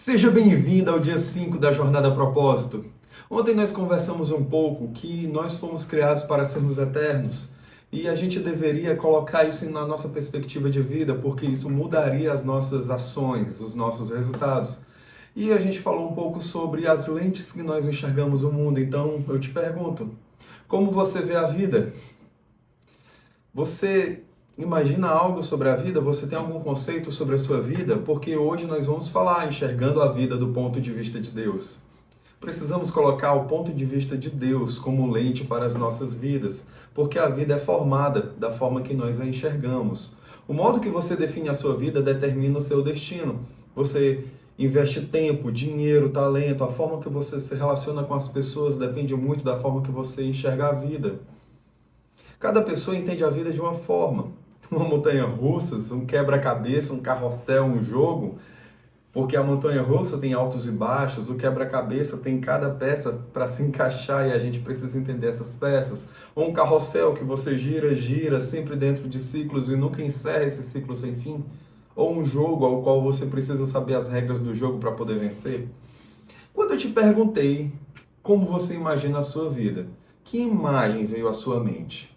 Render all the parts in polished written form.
Seja bem-vindo ao dia 5 da Jornada Propósito. Ontem nós conversamos um pouco que nós fomos criados para sermos eternos e a gente deveria colocar isso na nossa perspectiva de vida, porque isso mudaria as nossas ações, os nossos resultados. E a gente falou um pouco sobre as lentes que nós enxergamos o mundo. Então eu te pergunto, como você vê a vida? Você imagina algo sobre a vida? Você tem algum conceito sobre a sua vida? Porque hoje nós vamos falar enxergando a vida do ponto de vista de Deus. Precisamos colocar o ponto de vista de Deus como lente para as nossas vidas, porque a vida é formada da forma que nós a enxergamos. O modo que você define a sua vida determina o seu destino. Você investe tempo, dinheiro, talento, a forma que você se relaciona com as pessoas depende muito da forma que você enxerga a vida. Cada pessoa entende a vida de uma forma. Uma montanha-russa, um quebra-cabeça, um carrossel, um jogo, porque a montanha-russa tem altos e baixos, o quebra-cabeça tem cada peça para se encaixar e a gente precisa entender essas peças. Ou um carrossel que você gira, gira, sempre dentro de ciclos e nunca encerra esse ciclo sem fim. Ou um jogo ao qual você precisa saber as regras do jogo para poder vencer. Quando eu te perguntei como você imagina a sua vida, que imagem veio à sua mente?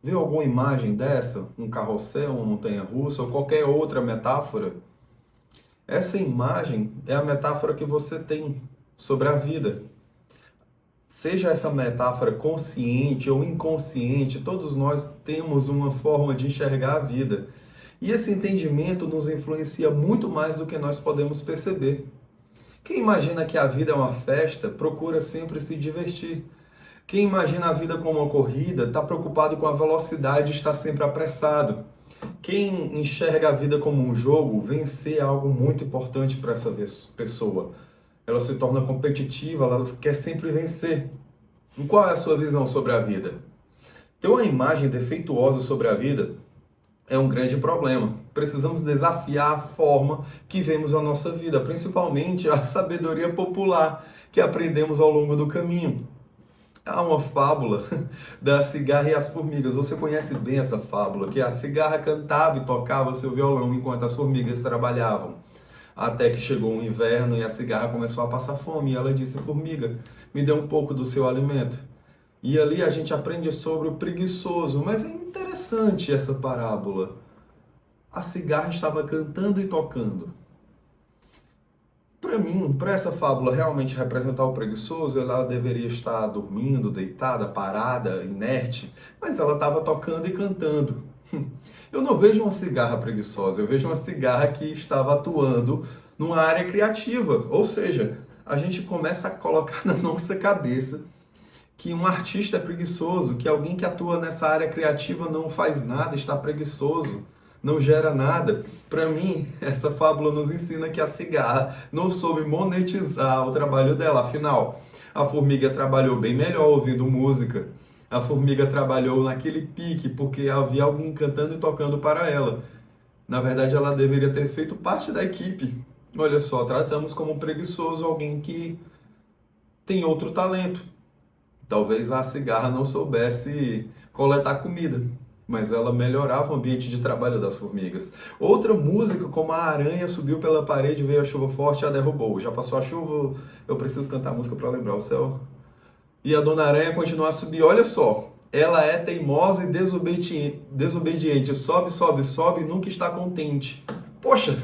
Viu alguma imagem dessa? Um carrossel, uma montanha-russa ou qualquer outra metáfora? Essa imagem é a metáfora que você tem sobre a vida. Seja essa metáfora consciente ou inconsciente, todos nós temos uma forma de enxergar a vida. E esse entendimento nos influencia muito mais do que nós podemos perceber. Quem imagina que a vida é uma festa, procura sempre se divertir. Quem imagina a vida como uma corrida está preocupado com a velocidade e está sempre apressado. Quem enxerga a vida como um jogo, vencer é algo muito importante para essa pessoa. Ela se torna competitiva, ela quer sempre vencer. E qual é a sua visão sobre a vida? Ter uma imagem defeituosa sobre a vida é um grande problema. Precisamos desafiar a forma que vemos a nossa vida, principalmente a sabedoria popular que aprendemos ao longo do caminho. Há uma fábula da cigarra e as formigas. Você conhece bem essa fábula, que a cigarra cantava e tocava seu violão enquanto as formigas trabalhavam. Até que chegou o inverno e a cigarra começou a passar fome. E ela disse: formiga, me dê um pouco do seu alimento. E ali a gente aprende sobre o preguiçoso. Mas é interessante essa parábola. A cigarra estava cantando e tocando. Para mim, para essa fábula realmente representar o preguiçoso, ela deveria estar dormindo, deitada, parada, inerte, mas ela estava tocando e cantando. Eu não vejo uma cigarra preguiçosa, eu vejo uma cigarra que estava atuando numa área criativa, ou seja, a gente começa a colocar na nossa cabeça que um artista é preguiçoso, que alguém que atua nessa área criativa não faz nada, está preguiçoso, não gera nada. Para mim, essa fábula nos ensina que a cigarra não soube monetizar o trabalho dela. Afinal, a formiga trabalhou bem melhor ouvindo música. A formiga trabalhou naquele pique porque havia alguém cantando e tocando para ela. Na verdade, ela deveria ter feito parte da equipe. Olha só, tratamos como preguiçoso alguém que tem outro talento. Talvez a cigarra não soubesse coletar comida, mas ela melhorava o ambiente de trabalho das formigas. Outra música, como a aranha subiu pela parede, veio a chuva forte e a derrubou. Já passou a chuva, eu preciso cantar a música para lembrar o céu. E a dona aranha continua a subir. Olha só, ela é teimosa e desobediente. Sobe, sobe, sobe e nunca está contente. Poxa!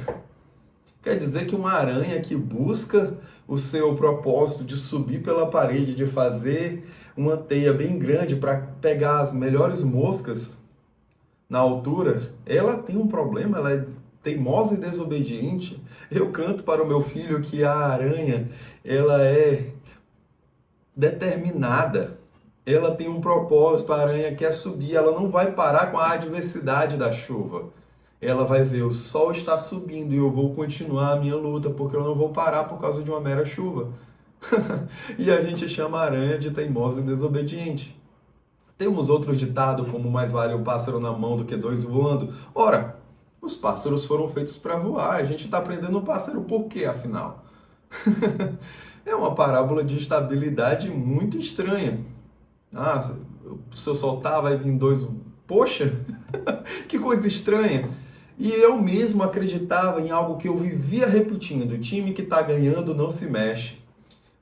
Quer dizer que uma aranha que busca o seu propósito de subir pela parede, de fazer uma teia bem grande para pegar as melhores moscas na altura, ela tem um problema, ela é teimosa e desobediente. Eu canto para o meu filho que a aranha, ela é determinada, ela tem um propósito, a aranha quer subir, ela não vai parar com a adversidade da chuva. Ela vai ver, o sol está subindo e eu vou continuar a minha luta, porque eu não vou parar por causa de uma mera chuva. E a gente chama a aranha de teimosa e desobediente. Temos outros ditados, como mais vale um pássaro na mão do que dois voando. Ora, os pássaros foram feitos para voar, a gente está aprendendo um pássaro por quê, afinal? É uma parábola de estabilidade muito estranha. Ah, se eu soltar vai vir dois... Poxa, que coisa estranha. E eu mesmo acreditava em algo que eu vivia repetindo: o time que está ganhando não se mexe.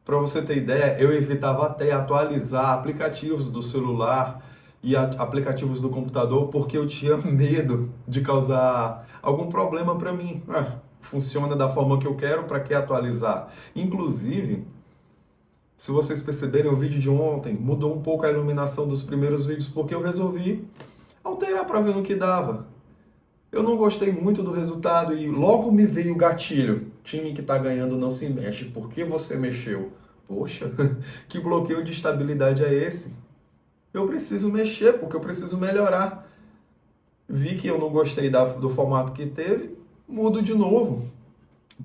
Para você ter ideia, eu evitava até atualizar aplicativos do celular e aplicativos do computador porque eu tinha medo de causar algum problema para mim. Funciona da forma que eu quero, para que atualizar? Inclusive, se vocês perceberem, o vídeo de ontem mudou um pouco a iluminação dos primeiros vídeos porque eu resolvi alterar para ver no que dava. Eu não gostei muito do resultado e logo me veio o gatilho: time que está ganhando não se mexe, por que você mexeu? Poxa, que bloqueio de estabilidade é esse? Eu preciso mexer porque eu preciso melhorar. Vi que eu não gostei do formato que teve, mudo de novo.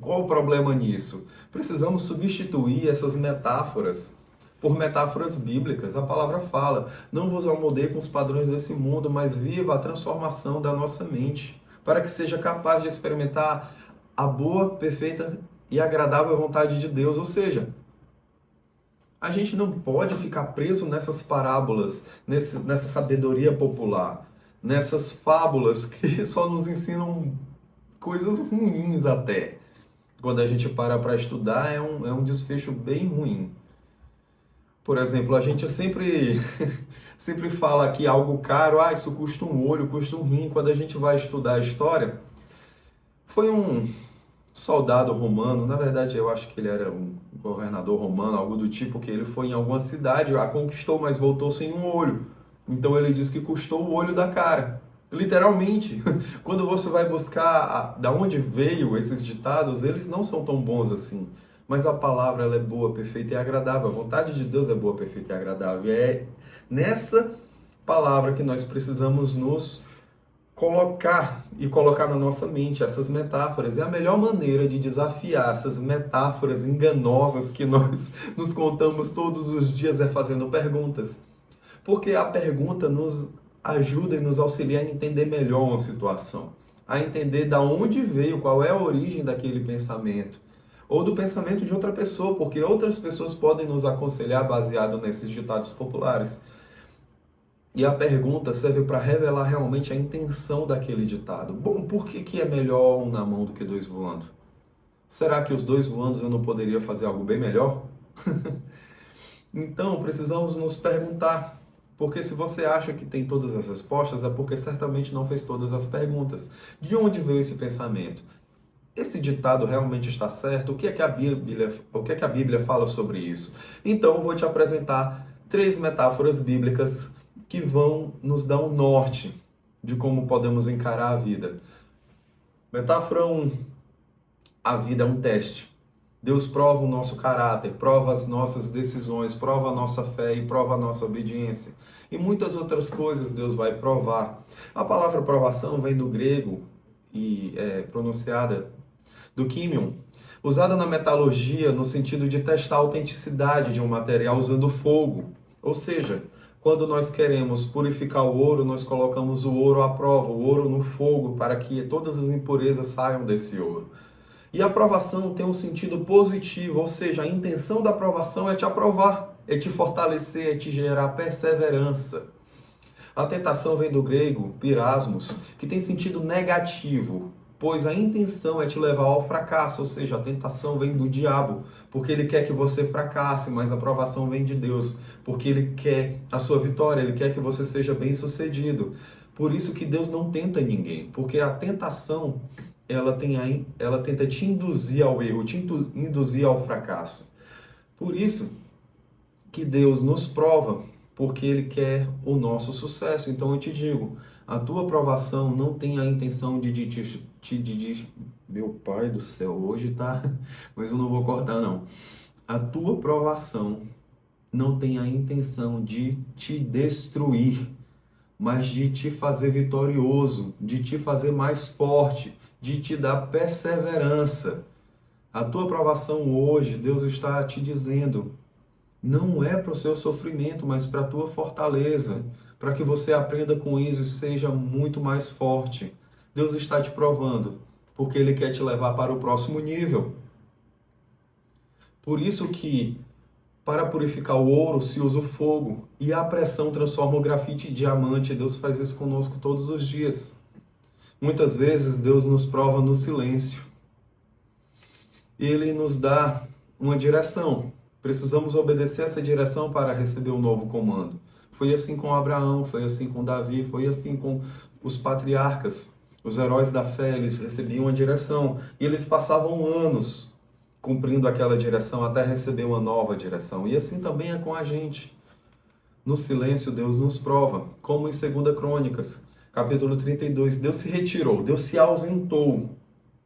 Qual o problema nisso? Precisamos substituir essas metáforas por metáforas bíblicas. A palavra fala: não vos amoldei com os padrões desse mundo, mas viva a transformação da nossa mente, para que seja capaz de experimentar a boa, perfeita e agradável vontade de Deus. Ou seja, a gente não pode ficar preso nessas parábolas, nessa sabedoria popular, nessas fábulas que só nos ensinam coisas ruins até. Quando a gente para estudar, é um desfecho bem ruim. Por exemplo, a gente sempre, sempre fala que algo caro, isso custa um olho, custa um rim. Quando a gente vai estudar a história, foi um soldado romano, na verdade eu acho que ele era um governador romano, algo do tipo, que ele foi em alguma cidade, a conquistou, mas voltou sem um olho. Então ele diz que custou o olho da cara. Literalmente, quando você vai buscar da onde veio esses ditados, eles não são tão bons assim. Mas a palavra, ela é boa, perfeita e agradável. A vontade de Deus é boa, perfeita e agradável. E é nessa palavra que nós precisamos nos colocar na nossa mente essas metáforas. E a melhor maneira de desafiar essas metáforas enganosas que nós nos contamos todos os dias é fazendo perguntas. Porque a pergunta nos ajuda e nos auxilia a entender melhor uma situação, a entender da onde veio, qual é a origem daquele pensamento, ou do pensamento de outra pessoa, porque outras pessoas podem nos aconselhar baseado nesses ditados populares. E a pergunta serve para revelar realmente a intenção daquele ditado. Bom, por que é melhor um na mão do que dois voando? Será que os dois voando eu não poderia fazer algo bem melhor? Então, precisamos nos perguntar. Porque se você acha que tem todas as respostas, é porque certamente não fez todas as perguntas. De onde veio esse pensamento? Esse ditado realmente está certo? O que é que a Bíblia fala sobre isso? Então, eu vou te apresentar 3 metáforas bíblicas que vão nos dar um norte de como podemos encarar a vida. Metáfora 1. A vida é um teste. Deus prova o nosso caráter, prova as nossas decisões, prova a nossa fé e prova a nossa obediência. E muitas outras coisas Deus vai provar. A palavra provação vem do grego e é pronunciada do químion, usada na metalurgia no sentido de testar a autenticidade de um material usando fogo. Ou seja, quando nós queremos purificar o ouro, nós colocamos o ouro à prova, o ouro no fogo, para que todas as impurezas saiam desse ouro. E a aprovação tem um sentido positivo, ou seja, a intenção da aprovação é te aprovar, é te fortalecer, é te gerar perseverança. A tentação vem do grego, pirasmos, que tem sentido negativo, pois a intenção é te levar ao fracasso, ou seja, a tentação vem do diabo, porque ele quer que você fracasse, mas a aprovação vem de Deus, porque ele quer a sua vitória, ele quer que você seja bem-sucedido. Por isso que Deus não tenta ninguém, porque a tentação ela tenta te induzir ao erro, te induzir ao fracasso. Por isso que Deus nos prova, porque Ele quer o nosso sucesso. Então eu te digo, a tua aprovação não tem a intenção meu pai do céu, hoje tá, mas eu não vou cortar não. A tua aprovação não tem a intenção de te destruir, mas de te fazer vitorioso, de te fazer mais forte, de te dar perseverança. A tua aprovação hoje, Deus está te dizendo, não é para o seu sofrimento, mas para a tua fortaleza, para que você aprenda com isso e seja muito mais forte. Deus está te provando, porque Ele quer te levar para o próximo nível. Por isso que, para purificar o ouro, se usa o fogo, e a pressão transforma o grafite em diamante. Deus faz isso conosco todos os dias. Muitas vezes Deus nos prova no silêncio. Ele nos dá uma direção. Precisamos obedecer essa direção para receber um novo comando. Foi assim com Abraão, foi assim com Davi, foi assim com os patriarcas, os heróis da fé. Eles recebiam uma direção e eles passavam anos cumprindo aquela direção até receber uma nova direção. E assim também é com a gente. No silêncio, Deus nos prova, como em 2 Crônicas, capítulo 32. Deus se retirou, Deus se ausentou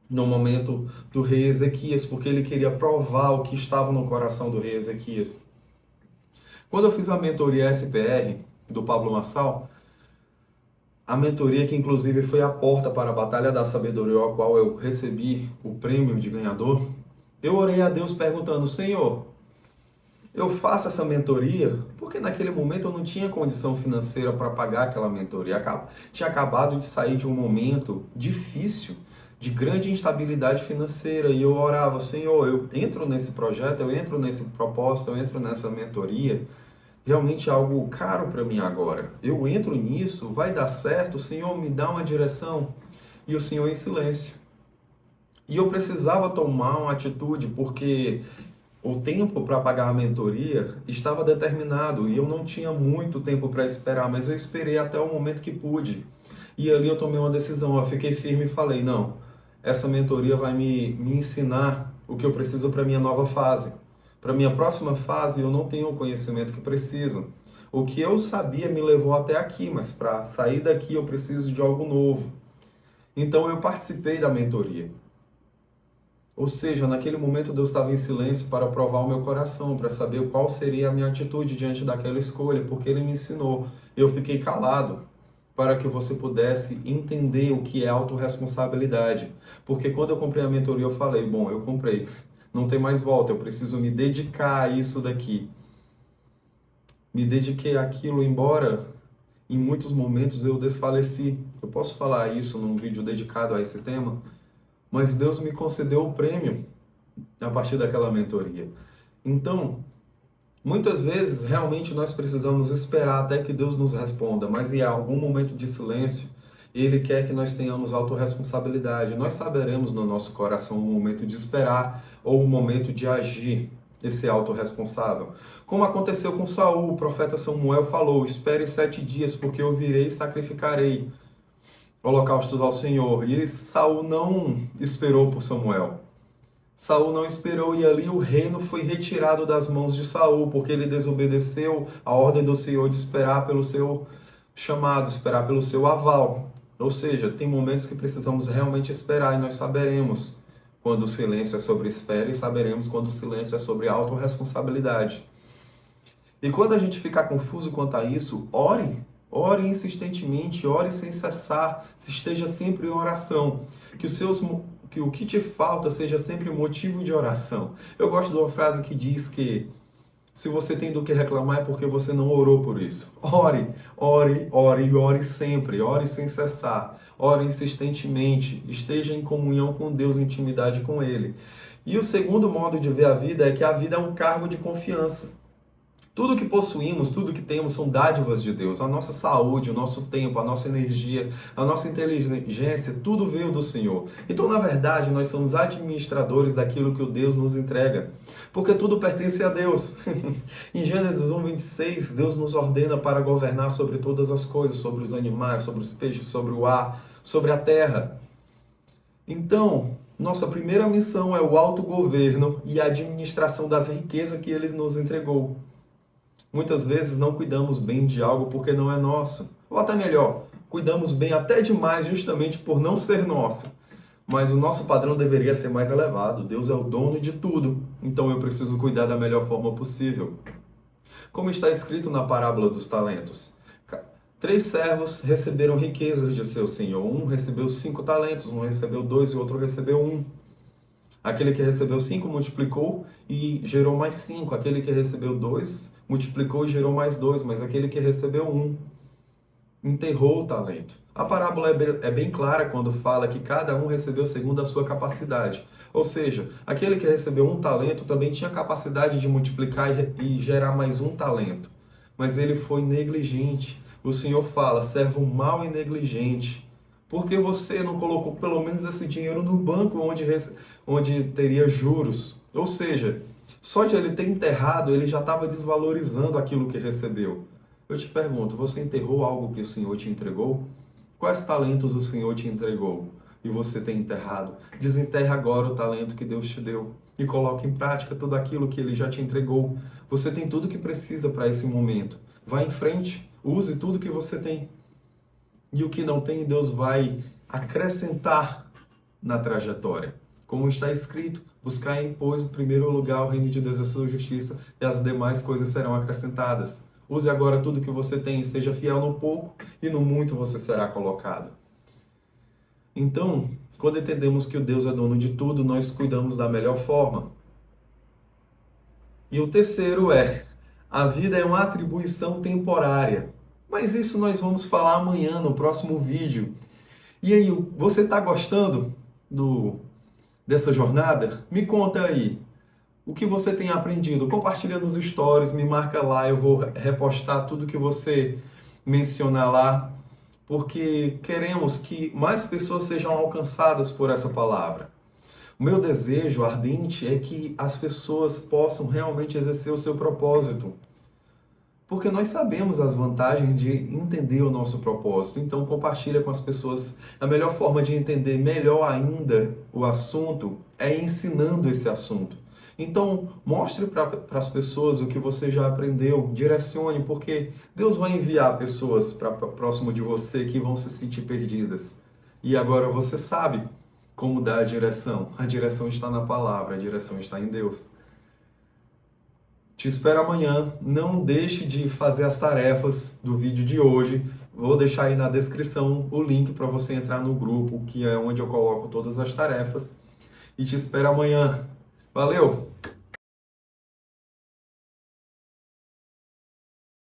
no momento do rei Ezequias, porque ele queria provar o que estava no coração do rei Ezequias. Quando eu fiz a mentoria SPR do Pablo Marçal, a mentoria que inclusive foi a porta para a Batalha da Sabedoria, a qual eu recebi o prêmio de ganhador, eu orei a Deus perguntando: Senhor, eu faço essa mentoria porque naquele momento eu não tinha condição financeira para pagar aquela mentoria. Tinha acabado de sair de um momento difícil, de grande instabilidade financeira, e eu orava: Senhor, eu entro nesse projeto, eu entro nesse propósito, eu entro nessa mentoria, realmente é algo caro para mim agora. Eu entro nisso, vai dar certo? Senhor, me dá uma direção. E o Senhor em silêncio. E eu precisava tomar uma atitude, porque o tempo para pagar a mentoria estava determinado e eu não tinha muito tempo para esperar, mas eu esperei até o momento que pude. E ali eu tomei uma decisão, eu fiquei firme e falei: não, essa mentoria vai me ensinar o que eu preciso para a minha nova fase. Para a minha próxima fase eu não tenho o conhecimento que preciso. O que eu sabia me levou até aqui, mas para sair daqui eu preciso de algo novo. Então eu participei da mentoria. Ou seja, naquele momento Deus estava em silêncio para provar o meu coração, para saber qual seria a minha atitude diante daquela escolha, porque Ele me ensinou. Eu fiquei calado para que você pudesse entender o que é autorresponsabilidade. Porque quando eu comprei a mentoria eu falei: bom, eu comprei, não tem mais volta, eu preciso me dedicar a isso daqui. Me dediquei àquilo, embora em muitos momentos eu desfaleci. Eu posso falar isso num vídeo dedicado a esse tema, mas Deus me concedeu o prêmio a partir daquela mentoria. Então, muitas vezes, realmente nós precisamos esperar até que Deus nos responda, mas em algum momento de silêncio, Ele quer que nós tenhamos autorresponsabilidade. Nós saberemos no nosso coração o momento de esperar ou o momento de agir, esse autorresponsável. Como aconteceu com Saul, o profeta Samuel falou: espere 7 dias, porque eu virei e sacrificarei holocaustos ao Senhor. E Saul não esperou por Samuel. Saul não esperou, e ali o reino foi retirado das mãos de Saul, porque ele desobedeceu a ordem do Senhor de esperar pelo seu chamado, esperar pelo seu aval. Ou seja, tem momentos que precisamos realmente esperar, e nós saberemos quando o silêncio é sobre espera e saberemos quando o silêncio é sobre autorresponsabilidade. E quando a gente ficar confuso quanto a isso, ore. Ore insistentemente, ore sem cessar, esteja sempre em oração. Que o que te falta seja sempre motivo de oração. Eu gosto de uma frase que diz que se você tem do que reclamar é porque você não orou por isso. Ore, ore, ore e ore sempre. Ore sem cessar. Ore insistentemente. Esteja em comunhão com Deus, em intimidade com Ele. E o segundo modo de ver a vida é que a vida é um cargo de confiança. Tudo que possuímos, tudo que temos são dádivas de Deus. A nossa saúde, o nosso tempo, a nossa energia, a nossa inteligência, tudo veio do Senhor. Então, na verdade, nós somos administradores daquilo que o Deus nos entrega. Porque tudo pertence a Deus. Em Gênesis 1:26, Deus nos ordena para governar sobre todas as coisas, sobre os animais, sobre os peixes, sobre o ar, sobre a terra. Então, nossa primeira missão é o autogoverno e a administração das riquezas que Ele nos entregou. Muitas vezes não cuidamos bem de algo porque não é nosso. Ou até melhor, cuidamos bem até demais justamente por não ser nosso. Mas o nosso padrão deveria ser mais elevado. Deus é o dono de tudo, então eu preciso cuidar da melhor forma possível. Como está escrito na parábola dos talentos. 3 servos receberam riquezas de seu senhor. Um recebeu 5 talentos, um recebeu 2 e o outro recebeu 1. Aquele que recebeu 5 multiplicou e gerou mais 5. Aquele que recebeu 2 multiplicou e gerou mais 2. Mas aquele que recebeu 1 enterrou o talento. A parábola é bem clara quando fala que cada um recebeu segundo a sua capacidade. Ou seja, aquele que recebeu 1 talento também tinha capacidade de multiplicar e gerar mais 1 talento. Mas ele foi negligente. O Senhor fala: servo mau e negligente. Porque você não colocou pelo menos esse dinheiro no banco onde teria juros? Ou seja, só de ele ter enterrado, ele já estava desvalorizando aquilo que recebeu. Eu te pergunto, você enterrou algo que o Senhor te entregou? Quais talentos o Senhor te entregou e você tem enterrado? Desenterre agora o talento que Deus te deu e coloque em prática tudo aquilo que Ele já te entregou. Você tem tudo que precisa para esse momento. Vá em frente, use tudo que você tem. E o que não tem, Deus vai acrescentar na trajetória. Como está escrito, buscai, pois, em primeiro lugar o reino de Deus e a sua justiça, e as demais coisas serão acrescentadas. Use agora tudo que você tem, seja fiel no pouco, e no muito você será colocado. Então, quando entendemos que o Deus é dono de tudo, nós cuidamos da melhor forma. E o terceiro é, a vida é uma atribuição temporária. Mas isso nós vamos falar amanhã, no próximo vídeo. E aí, você está gostando dessa jornada? Me conta aí. O que você tem aprendido? Compartilha nos stories, me marca lá, eu vou repostar tudo que você mencionar lá, porque queremos que mais pessoas sejam alcançadas por essa palavra. O meu desejo ardente é que as pessoas possam realmente exercer o seu propósito, porque nós sabemos as vantagens de entender o nosso propósito. Então compartilha com as pessoas. A melhor forma de entender melhor ainda o assunto é ensinando esse assunto. Então mostre para as pessoas o que você já aprendeu, direcione, porque Deus vai enviar pessoas para próximo de você que vão se sentir perdidas. E agora você sabe como dar a direção. A direção está na palavra, a direção está em Deus. Te espero amanhã. Não deixe de fazer as tarefas do vídeo de hoje. Vou deixar aí na descrição o link para você entrar no grupo, que é onde eu coloco todas as tarefas. E te espero amanhã. Valeu!